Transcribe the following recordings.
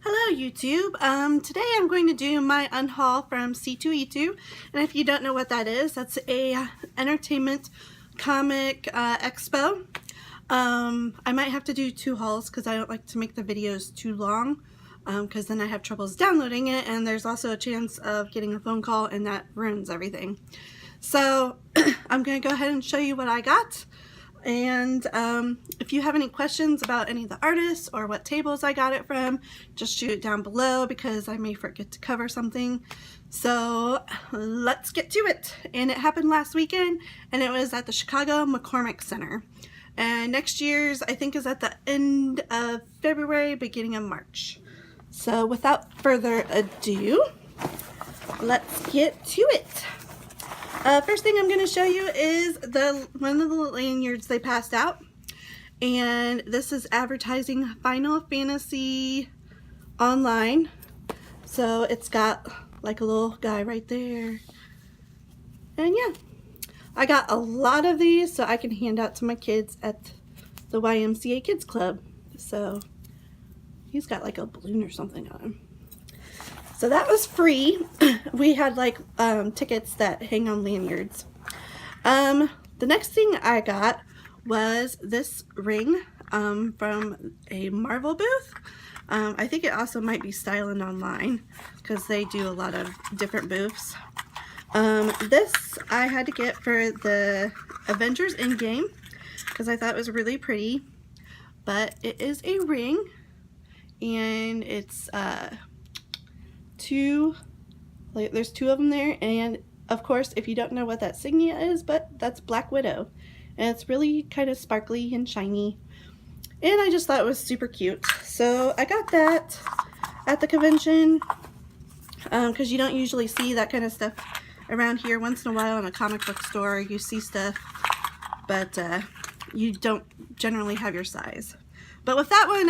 Hello YouTube. Today I'm going to do my unhaul from C2E2, and if you don't know what that is, that's a entertainment comic expo. I might have to do two hauls because I don't like to make the videos too long because then I have troubles downloading it, and there's also a chance of getting a phone call and that ruins everything. So I'm going to go ahead and show you what I got. And if you have any questions about any of the artists or what tables I got it from, just shoot it down below because I may forget to cover something. So let's get to it. And it happened last weekend, and it was at the Chicago McCormick Center. And next year's, I think, is at the end of February, beginning of March. So without further ado, let's get to it. First thing I'm going to show you is one of the lanyards they passed out, and this is advertising Final Fantasy Online. So it's got like a little guy right there, and yeah, I got a lot of these so I can hand out to my kids at the YMCA Kids Club. So he's got like a balloon or something on him. So that was free. We had like tickets that hang on lanyards. The next thing I got was this ring from a Marvel booth. I think it also might be styling online because they do a lot of different booths. This I had to get for the Avengers Endgame because I thought it was really pretty. But it is a ring, and it's there's two of them there, and of course, if you don't know what that signia is, but that's Black Widow, and it's really kind of sparkly and shiny, and I just thought it was super cute. So I got that at the convention because you don't usually see that kind of stuff around here. Once in a while in a comic book store you see stuff, but you don't generally have your size. But with that one,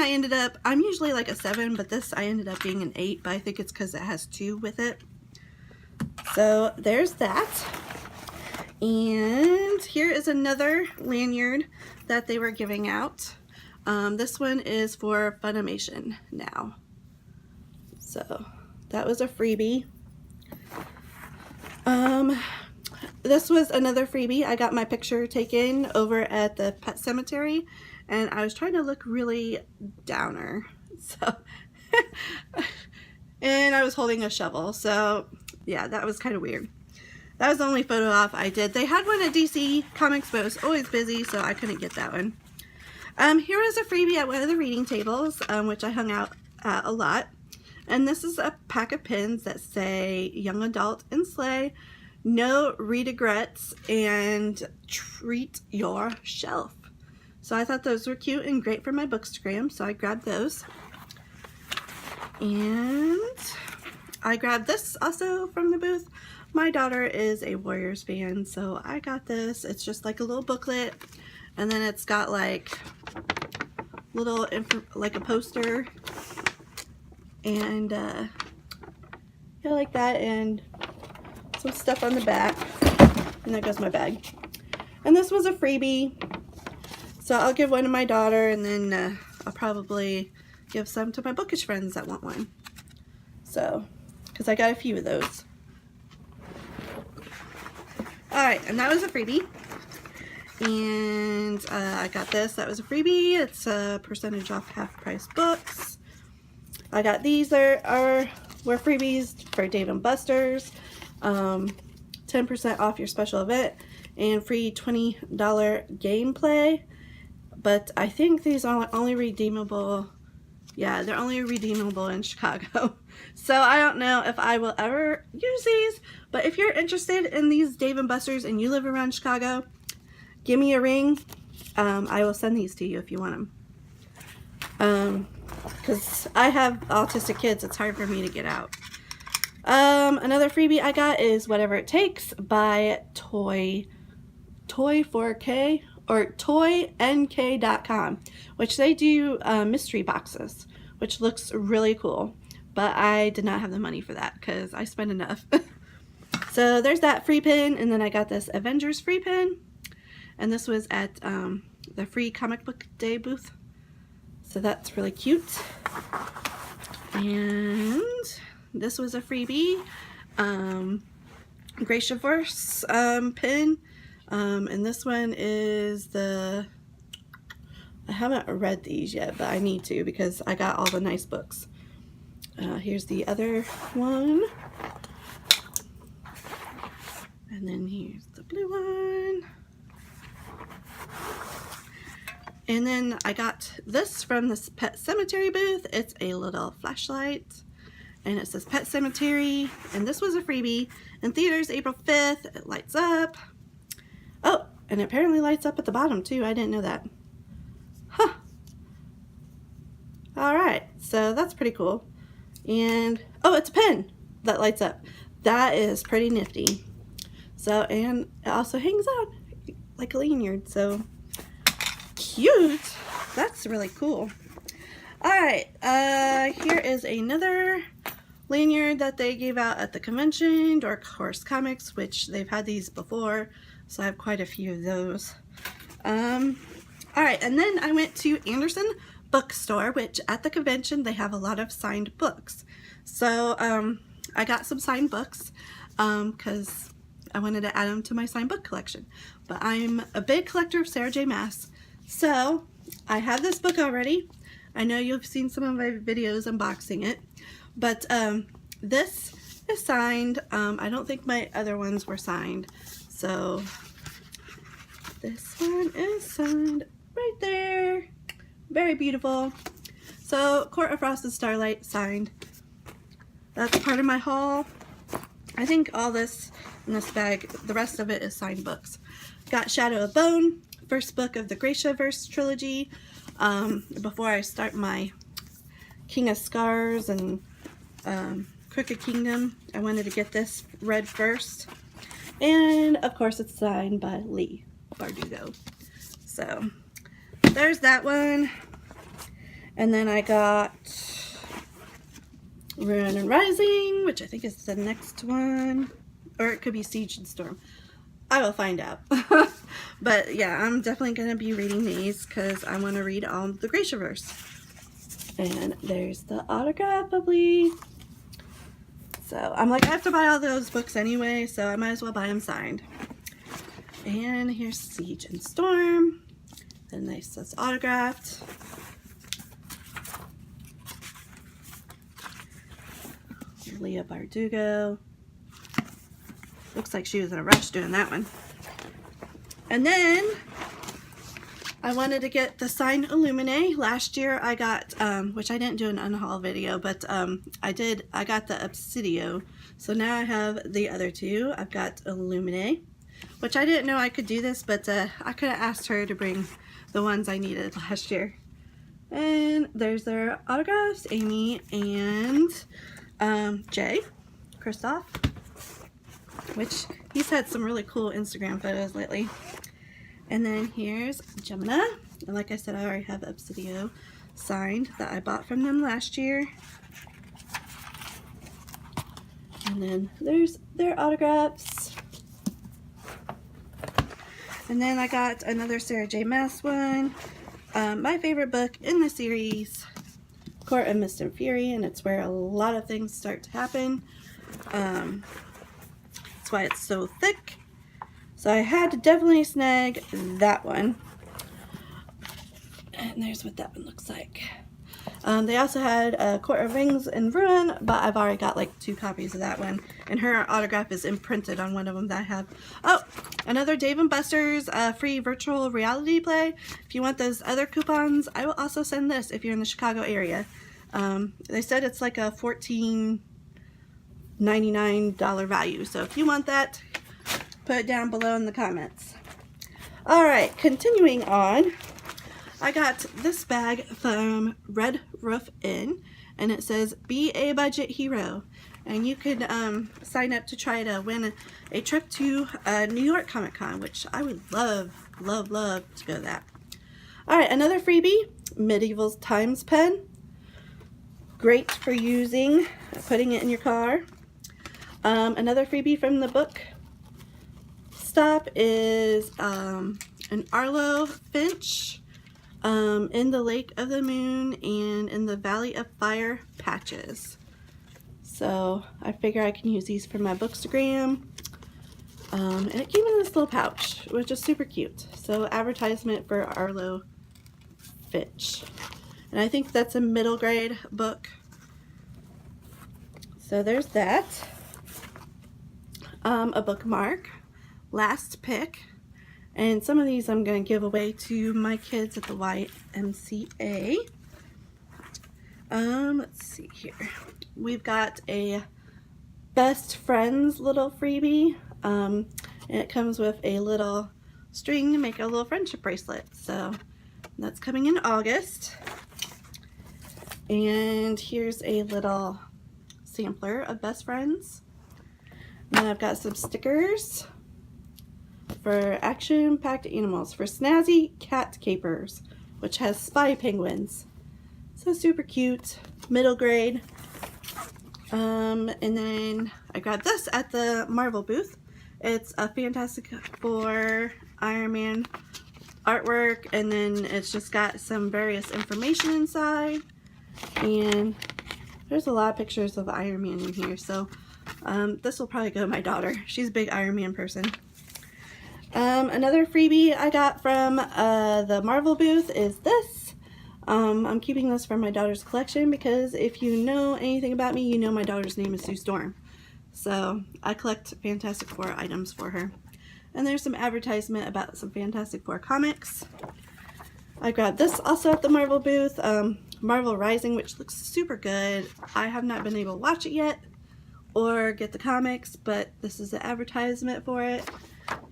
I'm usually like a 7, but this I ended up being an 8, but I think it's because it has 2 with it. So there's that. And here is another lanyard that they were giving out. This one is for Funimation now. So that was a freebie. This was another freebie. I got my picture taken over at the pet cemetery, and I was trying to look really downer, so and I was holding a shovel, so yeah, that was kind of weird. That was the only photo op I did. They had one at DC Comics, but it was always busy, so I couldn't get that one. Here is a freebie at one of the reading tables, which I hung out at a lot, and this is a pack of pins that say Young Adult and Slay, No Regrets, and Treat Your Shelf. So I thought those were cute and great for my bookstagram, so I grabbed those. And I grabbed this also from the booth. My daughter is a Warriors fan, so I got this. It's just like a little booklet, and then it's got like little like a poster, and yeah, like that, and some stuff on the back, and there goes my bag. And this was a freebie. So I'll give one to my daughter, and then I'll probably give some to my bookish friends that want one. So, because I got a few of those. Alright, and that was a freebie. And I got this. That was a freebie. It's a percentage off half price books. I got these. Were freebies for Dave & Buster's. 10% off your special event and free $20 gameplay. But I think these are only redeemable, yeah, they're only redeemable in Chicago. So I don't know if I will ever use these, but if you're interested in these Dave & Buster's and you live around Chicago, give me a ring. I will send these to you if you want them. Because I have autistic kids, it's hard for me to get out. Another freebie I got is Whatever It Takes by Toy4K. Or toynk.com, which they do mystery boxes, which looks really cool, but I did not have the money for that because I spent enough. So there's that free pin, and then I got this Avengers free pin, and this was at the free comic book day booth, so that's really cute. And this was a freebie. Graciaverse pin. And this one is the... I haven't read these yet, but I need to because I got all the nice books. Here's the other one. And then here's the blue one. And then I got this from this Pet Cemetery booth. It's a little flashlight. And it says Pet Cemetery. And this was a freebie. In theaters April 5th. It lights up. Oh, and it apparently lights up at the bottom too. I didn't know that. Huh. Alright, so that's pretty cool. And, oh, it's a pen that lights up. That is pretty nifty. So, and it also hangs out like a lanyard, so cute. That's really cool. Alright, here is another lanyard that they gave out at the convention, Dark Horse Comics, which they've had these before, so I have quite a few of those. Alright, and then I went to Anderson Bookstore, which at the convention they have a lot of signed books. So I got some signed books because I wanted to add them to my signed book collection. But I'm a big collector of Sarah J. Maas, so I have this book already. I know you've seen some of my videos unboxing it, but this is signed. I don't think my other ones were signed, so this one is signed right there. Very beautiful. So, Court of Frost and Starlight signed. That's part of my haul. I think all this in this bag, the rest of it is signed books. Got Shadow of Bone, first book of the Graciaverse trilogy. Before I start my King of Scars and Crooked Kingdom, I wanted to get this read first. And, of course, it's signed by Lee Bardugo. So, there's that one. And then I got Ruin and Rising, which I think is the next one. Or it could be Siege and Storm. I will find out. But yeah, I'm definitely going to be reading these because I want to read all the Graciaverse. And there's the autograph of Lee. So I'm like, I have to buy all those books anyway, so I might as well buy them signed. And here's Siege and Storm. And nice, says autographed. Leah Bardugo. Looks like she was in a rush doing that one. And then I wanted to get the signed Illuminae. Last year I got, which I didn't do an unhaul video, but I got the Obsidio. So now I have the other two. I've got Illuminae, which I didn't know I could do this, but I could have asked her to bring the ones I needed last year. And there's their autographs, Amy and Jay Kristoff, which he's had some really cool Instagram photos lately. And then here's Gemina, and like I said, I already have Obsidio signed that I bought from them last year. And then there's their autographs. And then I got another Sarah J. Maas one. My favorite book in the series, Court of Mist and Fury, and it's where a lot of things start to happen. That's why it's so thick. So I had to definitely snag that one. And there's what that one looks like. They also had Court of Rings and Ruin, but I've already got like 2 copies of that one. And her autograph is imprinted on one of them that I have. Oh, another Dave & Buster's free virtual reality play. If you want those other coupons, I will also send this if you're in the Chicago area. They said it's like a $14.99 value. So if you want that, put it down below in the comments. Alright, continuing on. I got this bag from Red Roof Inn, and it says, be a budget hero. And you could sign up to try to win a trip to New York Comic Con, which I would love to go to that. Alright, another freebie, Medieval Times pen. Great for using, putting it in your car. Another freebie from the book stop is an Arlo Finch In the Lake of the Moon and in the Valley of Fire patches. So I figure I can use these for my bookstagram. And it came in this little pouch, which is super cute. So advertisement for Arlo Fitch. And I think that's a middle grade book. So there's that. A bookmark. Last pick. And some of these I'm going to give away to my kids at the YMCA. Let's see here. We've got a best friends little freebie. And it comes with a little string to make a little friendship bracelet. So that's coming in August. And here's a little sampler of best friends. And then I've got some stickers for action-packed animals for Snazzy Cat Capers, which has spy penguins. So super cute, middle grade. And then I grabbed this at the Marvel booth. It's a Fantastic Four Iron Man artwork, and then it's just got some various information inside. And there's a lot of pictures of Iron Man in here, so this will probably go to my daughter. She's a big Iron Man person. Another freebie I got from the Marvel booth is this. I'm keeping this from my daughter's collection because if you know anything about me, you know my daughter's name is Sue Storm. So I collect Fantastic Four items for her. And there's some advertisement about some Fantastic Four comics. I grabbed this also at the Marvel booth, Marvel Rising, which looks super good. I have not been able to watch it yet or get the comics, but this is the advertisement for it.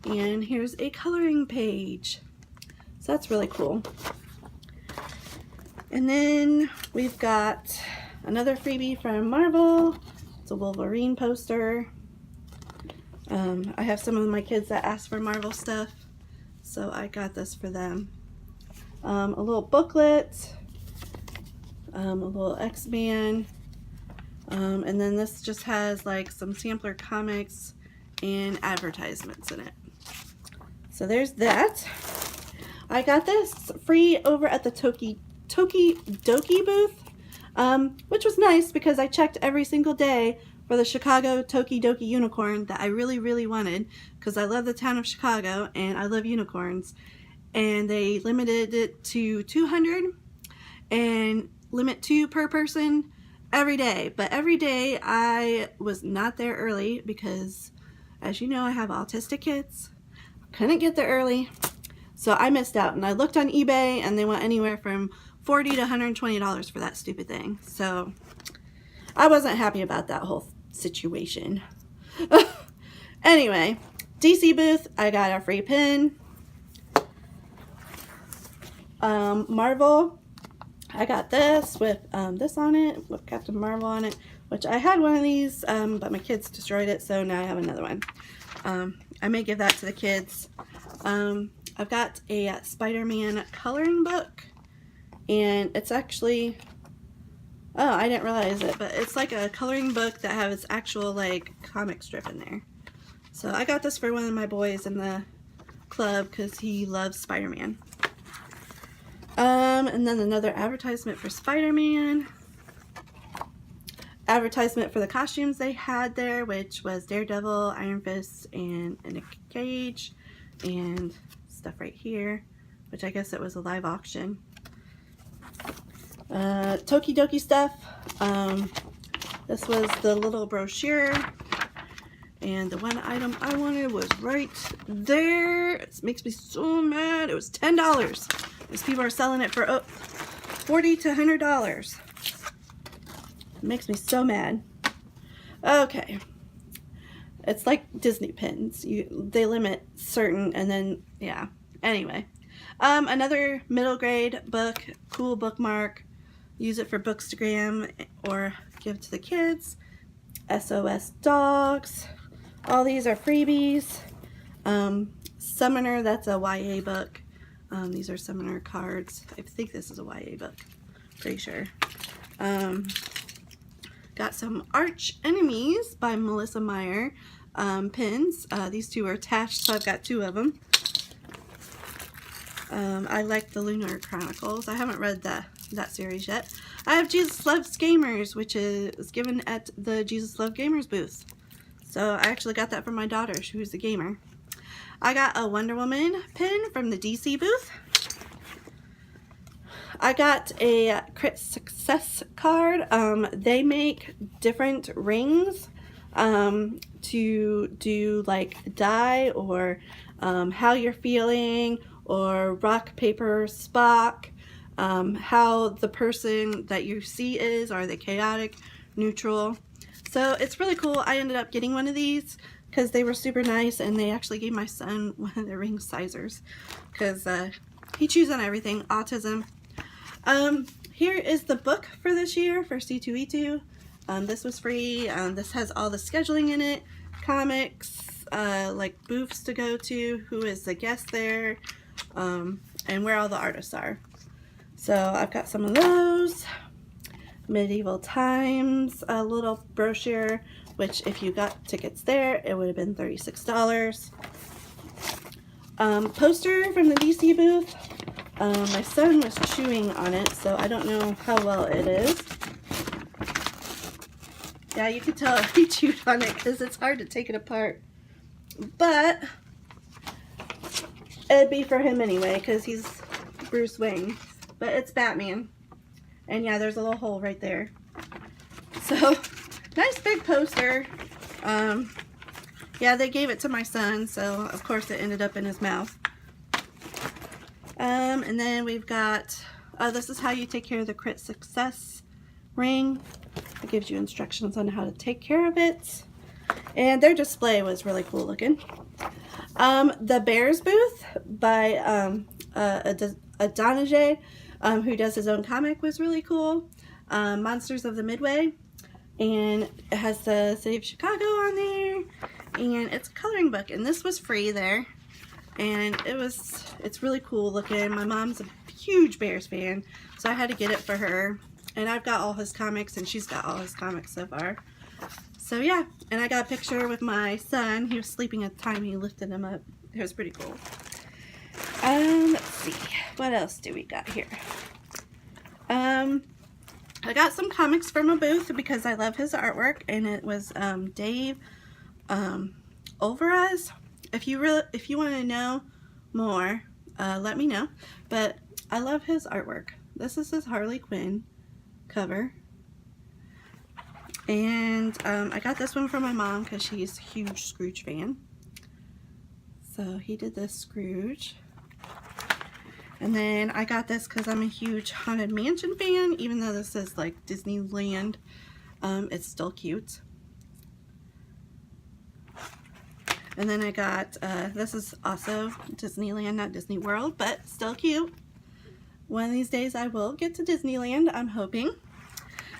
And here's a coloring page. So that's really cool. And then we've got another freebie from Marvel. It's a Wolverine poster. I have some of my kids that ask for Marvel stuff, so I got this for them. A little booklet, a little X-Man, and then this just has like some sampler comics and advertisements in it. So there's that. I got this free over at the Toki Doki booth, which was nice because I checked every single day for the Chicago Toki Doki unicorn that I really wanted because I love the town of Chicago and I love unicorns. And they limited it to 200 and limit 2 per person every day. But every day I was not there early because, as you know, I have autistic kids. Couldn't get there early, so I missed out. And I looked on eBay and they went anywhere from $40 to $120 for that stupid thing. So I wasn't happy about that whole situation. Anyway, DC booth, I got a free pin. Marvel, I got this with this on it, with Captain Marvel on it, which I had one of these, but my kids destroyed it, so now I have another one. I may give that to the kids. I've got a Spider-Man coloring book, and it's actually, oh, I didn't realize it, but it's like a coloring book that has actual like comic strip in there. So I got this for one of my boys in the club because he loves Spider-Man. And then another advertisement for Spider-Man. Advertisement for the costumes they had there, which was Daredevil, Iron Fist, and Nick Cage, and stuff right here, which I guess it was a live auction. Toki Doki stuff. This was the little brochure, and the one item I wanted was right there. It makes me so mad. It was $10. These people are selling it for $40 to $100. It makes me so mad. Okay. It's like Disney pins. They limit certain, and then, yeah. Anyway. Another middle grade book. Cool bookmark. Use it for bookstagram or give to the kids. SOS Dogs. All these are freebies. Summoner, that's a YA book. These are Summoner cards. I think this is a YA book. Pretty sure. Got some Arch Enemies by Melissa Meyer pins. These two are attached, so I've got 2 of them. I like the Lunar Chronicles. I haven't read that series yet. I have Jesus Loves Gamers, which is given at the Jesus Love Gamers booth. So I actually got that from my daughter, who's a gamer. I got a Wonder Woman pin from the DC booth. I got a Crit Success card. They make different rings to do like die or how you're feeling, or rock, paper, Spock, how the person that you see is, are they chaotic, neutral. So it's really cool. I ended up getting one of these because they were super nice, and they actually gave my son one of their ring sizers because he chews on everything, autism. Here is the book for this year for C2E2. This was free. This has all the scheduling in it, comics, like booths to go to, who is the guest there, and where all the artists are. So I've got some of those. Medieval Times, a little brochure, which if you got tickets there, it would have been $36. Poster from the DC booth. My son was chewing on it, so I don't know how well it is. Yeah, you can tell he chewed on it because it's hard to take it apart. But it'd be for him anyway because he's Bruce Wayne. But it's Batman. And yeah, there's a little hole right there. So, nice big poster. Yeah, they gave it to my son, so of course it ended up in his mouth. And then we've got, this is how you take care of the Crit Success ring. It gives you instructions on how to take care of it. And their display was really cool looking. The Bears booth by Adonijay, who does his own comic, was really cool. Monsters of the Midway. And it has the City of Chicago on there. And it's a coloring book. And this was free there. And it's really cool looking. My mom's a huge Bears fan, so I had to get it for her. And I've got all his comics, and she's got all his comics so far. So yeah, and I got a picture with my son. He was sleeping at the time. He lifted him up. It was pretty cool. Let's see. What else do we got here? I got some comics from a booth because I love his artwork, and it was Dave Overaz. If you want to know more, let me know. But I love his artwork. This is his Harley Quinn cover. And I got this one from my mom because she's a huge Scrooge fan. So he did this Scrooge. And then I got this because I'm a huge Haunted Mansion fan. Even though this is like Disneyland, it's still cute. And then I got, this is also Disneyland, not Disney World, but still cute. One of these days I will get to Disneyland, I'm hoping.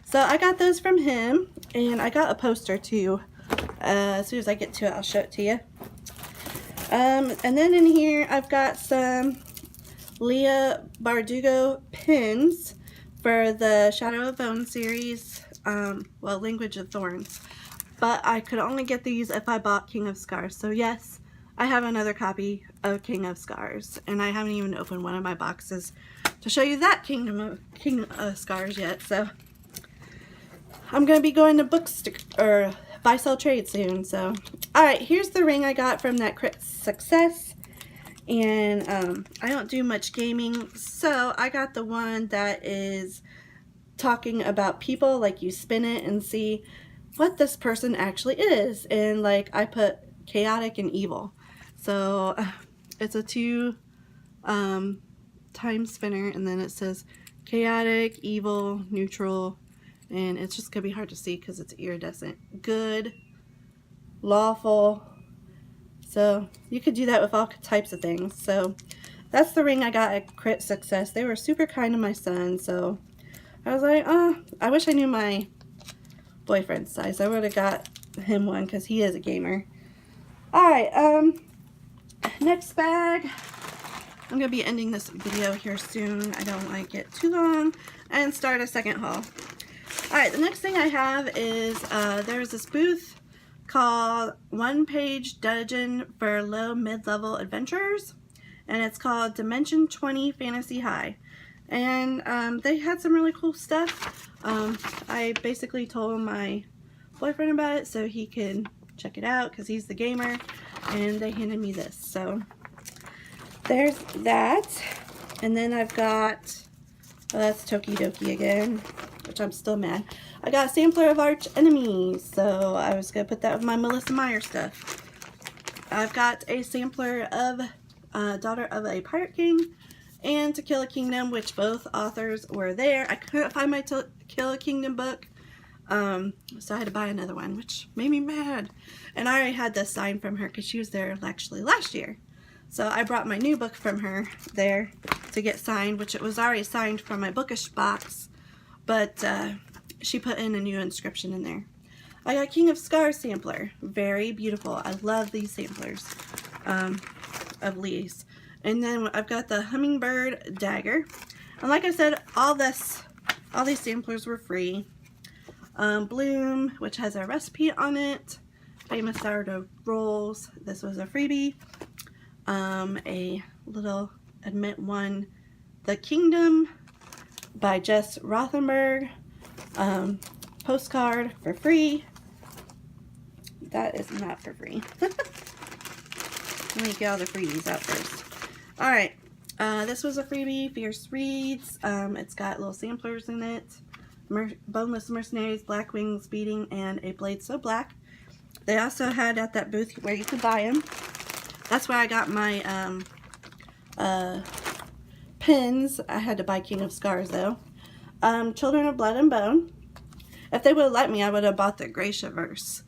So I got those from him, and I got a poster too. As soon as I get to it, I'll show it to you. And then in here, I've got some Leah Bardugo pins for the Shadow of Bone series, well, Language of Thorns. But I could only get these if I bought King of Scars. So yes, I have another copy of King of Scars, and I haven't even opened one of my boxes to show you that King of Scars yet. So I'm gonna be going to buy sell trade soon. So all right, here's the ring I got from that Crit Success, and I don't do much gaming, so I got the one that is talking about people. Like, you spin it and see what this person actually is, and like I put chaotic and evil. So it's a 2 time spinner, and then it says chaotic, evil, neutral, and it's just gonna be hard to see because it's iridescent. Good, lawful. So you could do that with all types of things. So that's the ring I got at Crit Success. They were super kind to my son, so I was like, oh, I wish I knew my boyfriend's size. I would have got him one because he is a gamer. Alright, next bag. I'm going to be ending this video here soon. I don't want to get too long, and start a second haul. Alright, the next thing I have is there's this booth called One Page Dungeon for Low Mid-Level Adventurers, and it's called Dimension 20 Fantasy High. And they had some really cool stuff. I basically told my boyfriend about it so he can check it out because he's the gamer, and they handed me this. So there's that. And then I've got, oh, that's Tokidoki again, which I'm still mad. I got a sampler of Arch Enemies, so I was going to put that with my Melissa Meyer stuff. I've got a sampler of Daughter of a Pirate King and To Kill a Kingdom, which both authors were there. I couldn't find my To Kill a Kingdom book, so I had to buy another one, which made me mad. And I already had this signed from her because she was there actually last year. So I brought my new book from her there to get signed, which it was already signed from my bookish box, but she put in a new inscription in there. I got King of Scars sampler. Very beautiful. I love these samplers of Lee's. And then I've got the Hummingbird Dagger. And like I said, all these samplers were free. Bloom, which has a recipe on it. Famous Sourdough Rolls. This was a freebie. A little admit one, The Kingdom by Jess Rothenberg. Postcard for free. That is not for free. Let me get all the freebies out first. Alright, this was a freebie, Fierce Reads. It's got little samplers in it. Boneless Mercenaries, Black Wings Beating, and A Blade So Black. They also had at that booth where you could buy them. That's where I got my pins. I had to buy King of Scars though. Children of Blood and Bone. If they would have let me, I would have bought the Gracia-verse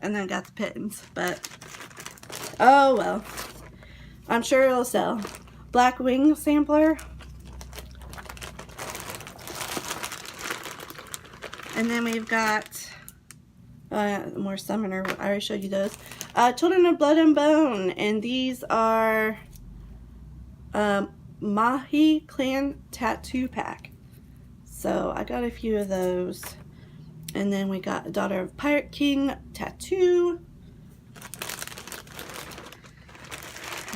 and then got the pins, but oh well. I'm sure it'll sell. Black Wing sampler. And then we've got more Summoner. I already showed you those. Children of Blood and Bone, and these are Mahi Clan Tattoo Pack. So I got a few of those. And then we got Daughter of Pirate King tattoo.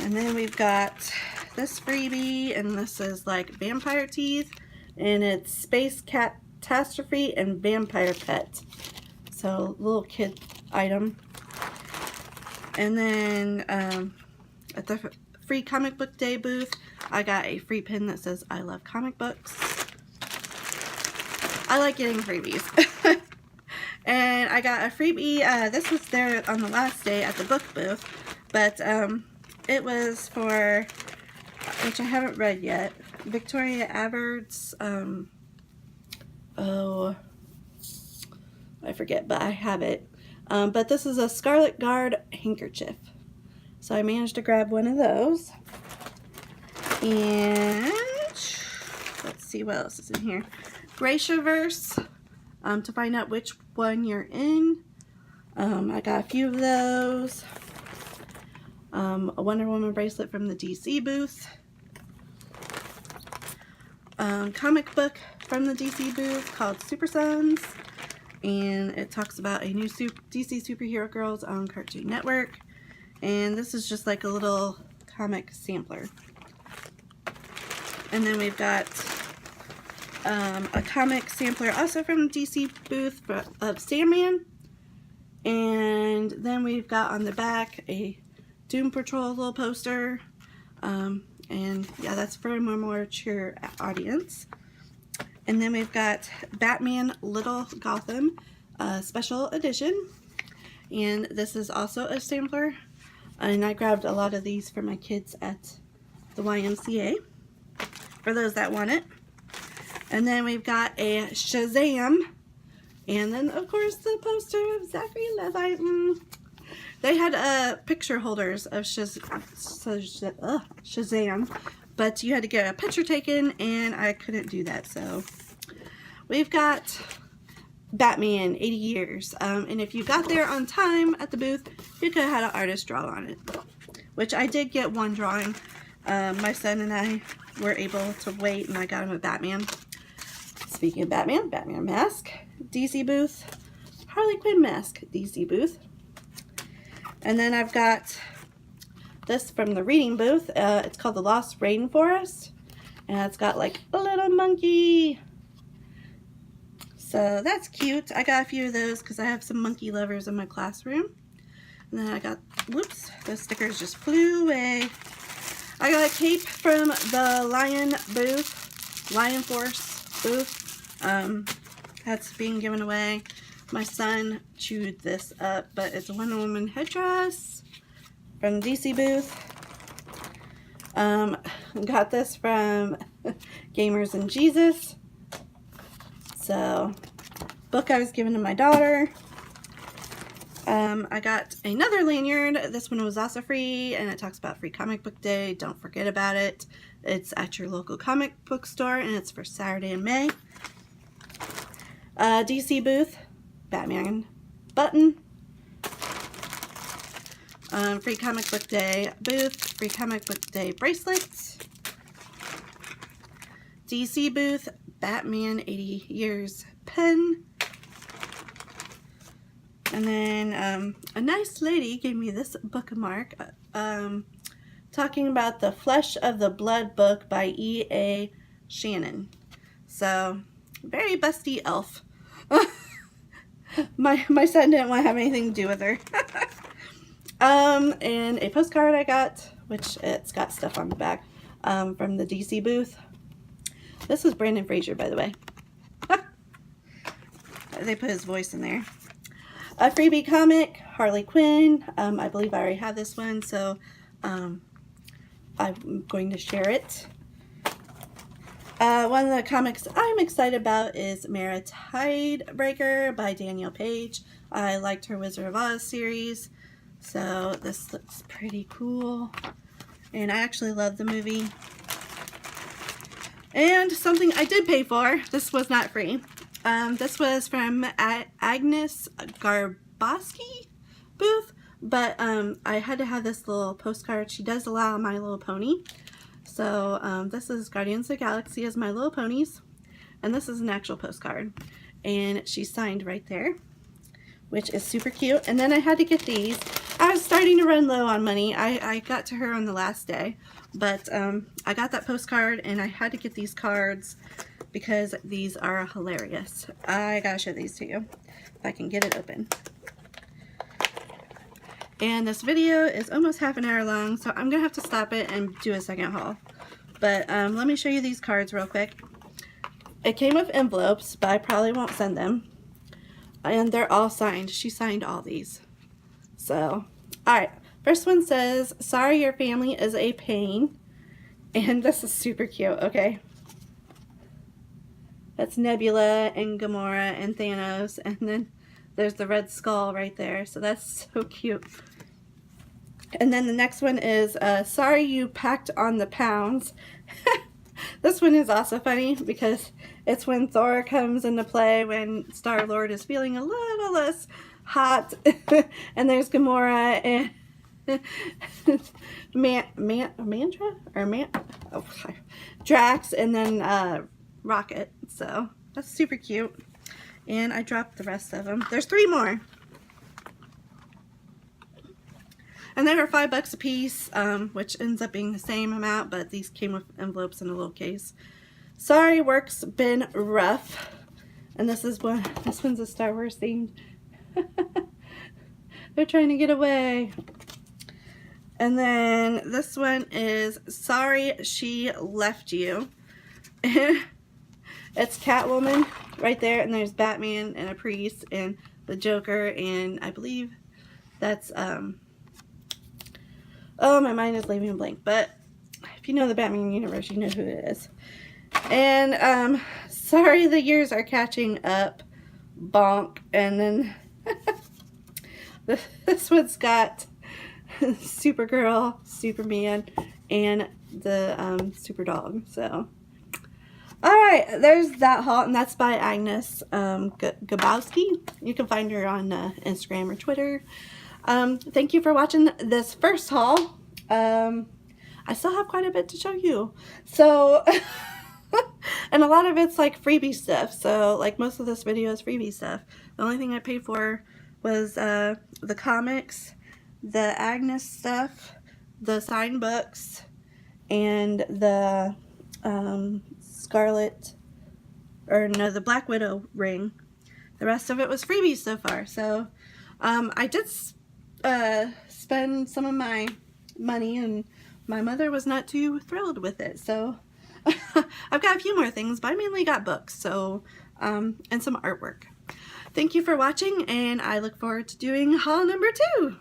And then we've got this freebie, and this is like vampire teeth, and it's Space Catastrophe and Vampire Pet. So little kid item. And then at the free comic book day booth, I got a free pin that says I love comic books. I like getting freebies. And I got a freebie. This was there on the last day at the book booth, but it was for, which I haven't read yet, Victoria Averd's, oh, I forget, but I have it. But this is a Scarlet Guard handkerchief. So I managed to grab one of those. And let's see what else is in here. Gracia-verse, to find out which one you're in. I got a few of those. A Wonder Woman bracelet from the DC booth. Comic book from the DC booth called Super Sons. And it talks about a new DC superhero girls on Cartoon Network. And this is just like a little comic sampler. And then we've got a comic sampler also from the DC booth of Sandman. And then we've got on the back a Doom Patrol little poster. And yeah, that's for a more mature audience. And then we've got Batman Little Gotham special edition. And this is also a sampler. And I grabbed a lot of these for my kids at the YMCA, for those that want it. And then we've got a Shazam. And then, of course, the poster of Zachary Levi. They had picture holders of Shazam, but you had to get a picture taken, and I couldn't do that. So we've got Batman 80 years. And if you got there on time at the booth, you could have had an artist draw on it, which I did get one drawing. My son and I were able to wait, and I got him a Batman. Speaking of Batman, Batman mask, DC booth, Harley Quinn mask, DC booth. And then I've got this from the reading booth. It's called The Lost Rainforest, and it's got like a little monkey. So that's cute. I got a few of those because I have some monkey lovers in my classroom. And then I got, whoops, those stickers just flew away. I got a cape from the Lion Force booth. That's being given away. My son chewed this up, but it's a Wonder Woman headdress from the DC booth. Got this from Gamers and Jesus. So, book I was given to my daughter. I got another lanyard. This one was also free, and it talks about Free Comic Book Day. Don't forget about it. It's at your local comic book store, and it's for Saturday in May. DC booth, Batman button. Free Comic Book Day booth, Free Comic Book Day bracelets. DC booth, Batman 80 Years pen. And then a nice lady gave me this bookmark talking about the Flesh of the Blood book by E.A. Shannon. So, very busty elf. my son didn't want to have anything to do with her. And a postcard I got, which it's got stuff on the back, from the DC booth. This is Brandon Fraser, by the way. They put his voice in there. A freebie comic, Harley Quinn. I believe I already have this one, so I'm going to share it. One of the comics I'm excited about is Mara Tidebreaker by Danielle Page. I liked her Wizard of Oz series, so this looks pretty cool. And I actually love the movie. And something I did pay for. This was not free. This was from Agnes Garboski booth, but I had to have this little postcard. She does allow My Little Pony. So this is Guardians of the Galaxy as My Little Ponies, and this is an actual postcard. And she's signed right there, which is super cute. And then I had to get these. I was starting to run low on money. I got to her on the last day, but I got that postcard, and I had to get these cards because these are hilarious. I gotta show these to you if I can get it open. And this video is almost half an hour long, so I'm gonna have to stop it and do a second haul. But let me show you these cards real quick. It came with envelopes, but I probably won't send them. And they're all signed. She signed all these. So, alright. First one says, "Sorry your family is a pain." And this is super cute, okay? That's Nebula and Gamora and Thanos, and then there's the Red Skull right there. So that's so cute. And then the next one is, "Sorry you packed on the pounds." This one is also funny because it's when Thor comes into play when Star-Lord is feeling a little less hot. And there's Gamora and Drax, and then Rocket. So that's super cute. And I dropped the rest of them. There's 3 more. And they were $5 a piece, which ends up being the same amount, but these came with envelopes in a little case. "Sorry, work's been rough." And this one's a Star Wars themed. They're trying to get away. And then this one is, "Sorry she left you." It's Catwoman right there, and there's Batman and a priest and the Joker, and I believe that's oh, my mind is leaving a blank, but if you know the Batman universe, you know who it is. And "Sorry the years are catching up, bonk." And then this one's got Supergirl, Superman, and the Super Dog. So, alright, there's that haul, and that's by Agnes Gabowski. You can find her on Instagram or Twitter. Thank you for watching this first haul. I still have quite a bit to show you. So, and a lot of it's like freebie stuff. So, like most of this video is freebie stuff. The only thing I paid for was the comics, the Agnes stuff, the signed books and the the Black Widow ring. The rest of it was freebies so far. So I did spend some of my money, and my mother was not too thrilled with it. So I've got a few more things, but I mainly got books, so and some artwork. Thank you for watching, and I look forward to doing haul number 2.